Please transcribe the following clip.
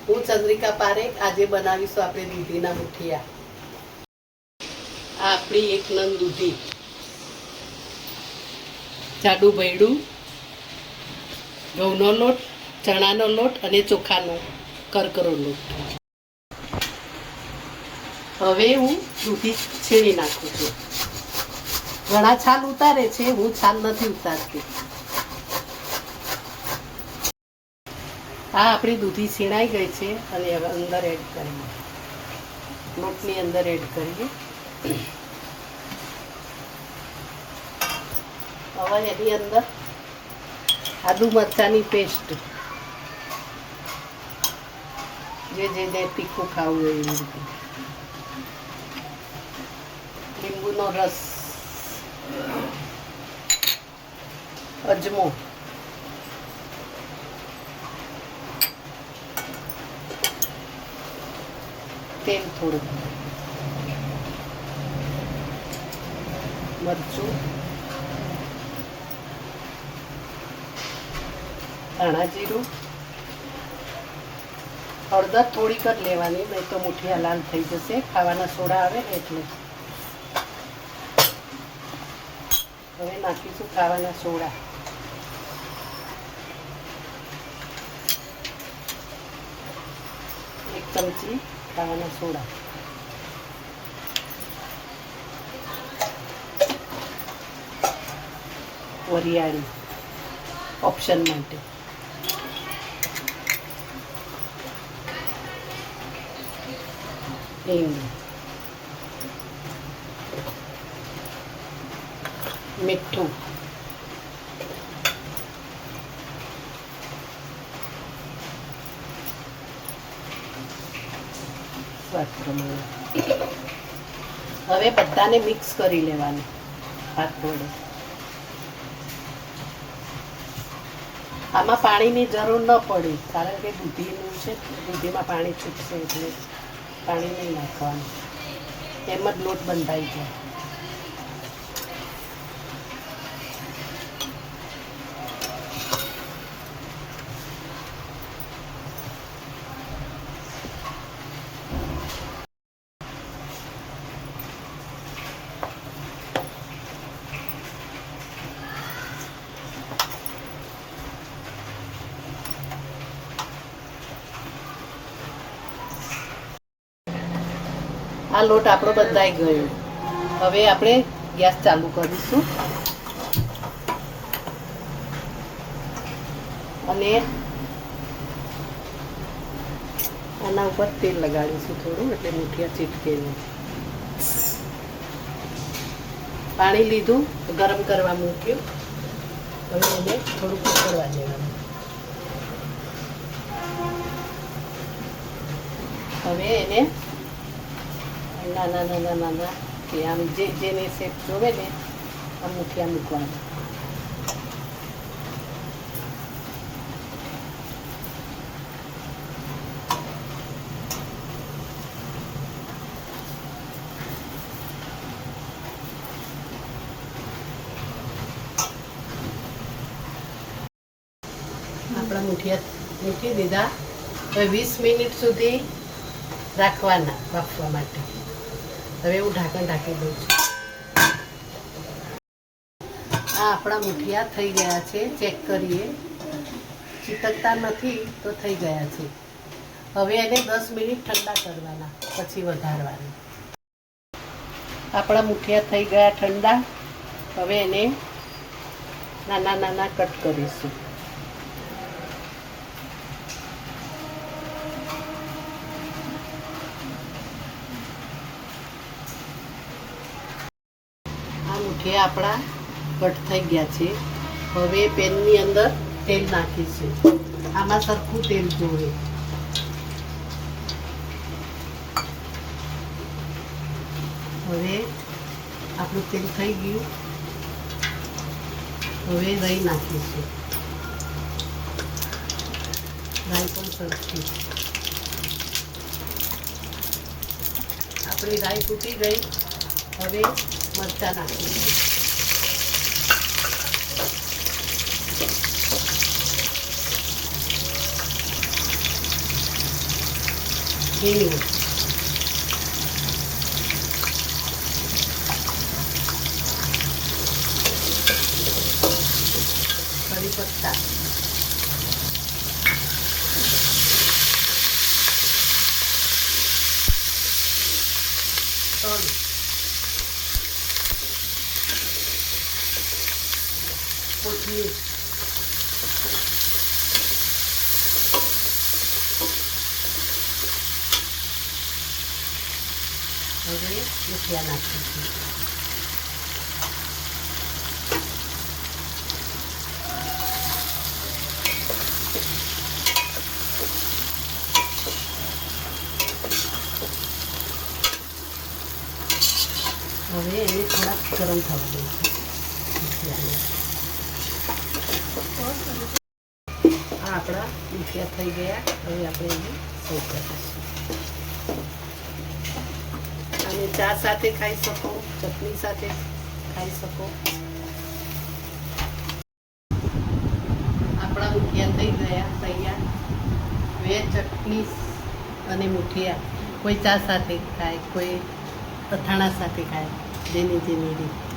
હું ચંદ્રિકા પારેખ આજે બનાવીશું આપણે દૂધીના મુઠિયા. આ આપણી એક નંગ દૂધી, જાડું ભૈડું, ઘઉંનો લોટ, ચણાનો લોટ અને ચોખાનો કરકરો લોટ. હવે હું દૂધી છીણી નાખું છું. ઘણા છાલ ઉતારે છે, હું છાલ નથી ઉતારતી. આ આપણી દૂધી છીણાઈ ગઈ છે અને હવે અંદર એડ કરીએ, લોટની અંદર એડ કરીએ. હવે એની અંદર આદુ મરચાંની પેસ્ટ, જે તીખું ખાવું હોય એવી રીતે, લીંબુનો રસ, અજમો, તેલ થોડું, મરચું, ધાણા જીરું, હળદર થોડીક જ લેવાની, નહીં તો મુઠિયા લાલ થઈ જશે. ખાવાના સોડા આવે ને એટલે. હવે નાખીશું ખાવાના સોડા. એક ચમચી ખાવાના સોડા. વરિયાળી ઓપ્શન માટે. હિંગ, મીઠું, સ્વાદ પ્રમાણે. હવે બધાને મિક્સ કરી લેવાનું હાથ વડે. આમાં પાણીની જરૂર ન પડે, કારણ કે દૂધીનું છે, દૂધીમાં પાણી છૂટશે એટલે પાણી નહીં નાખવાનું, એમ જ લોટ બંધાઈ જાય. આ લોટ આપણો બંધાઈ ગયો. હવે આપણે ગેસ ચાલુ કરીશું અને આના ઉપર તેલ લગાડીશું થોડું, એટલે મુઠિયા ચીટકે નહીં. પાણી લીધું, ગરમ કરવા મૂક્યું. હવે એને થોડુંક ઉકળવા દેવાનું. હવે એને નાના નાના નાના કે આમ જેને શેપ જોવે ને આમ મુઠિયા મૂકવાના. આપણા મુઠિયા મૂકી દીધા. હવે 20 મિનિટ સુધી રાખવાના બાફવા માટે. હવે હું ઢાંકણ ઢાંકી દઉં છું. આ આપણા મુઠિયા થઈ ગયા છે, ચેક કરીએ. ચીટકતા નથી તો થઈ ગયા છે. હવે એને 10 મિનિટ ઠંડા કરવાના, પછી વધારવાના. આપણા મુઠિયા થઈ ગયા ઠંડા. હવે એને નાના નાના કટ કરીશું. મુઠિયા આપણા કટ થઈ ગયા છે. હવે પેનની અંદર તેલ નાખીશું. આમાં સરખું તેલ જોવે. હવે આપણું તેલ થઈ ગયું. હવે રાઈ નાખીશું. રાઈ પણ સરખી. આપણી રાઈ તૂટી ગઈ. હવે મરચાં નાખીશું. હિંગ, કઢી પત્તા, તલ, કોથમીર, હવે મૂઠિયા નાખીશું. હવે એને થોડાક ગરમ થવા દઈશું મૂઠિયાને. આ આપણા મૂઠિયા થઈ ગયા. હવે આપણે એને સર્વ કરીશું. અને ચા સાથે ખાઈ શકો, ચટણી સાથે ખાઈ શકો. આપણા મૂઠિયા થઈ ગયા તૈયાર. વેજ ચટણી અને મૂઠિયા કોઈ ચા સાથે ખાય, કોઈ અથાણા સાથે ખાય, જેની જેની રીત.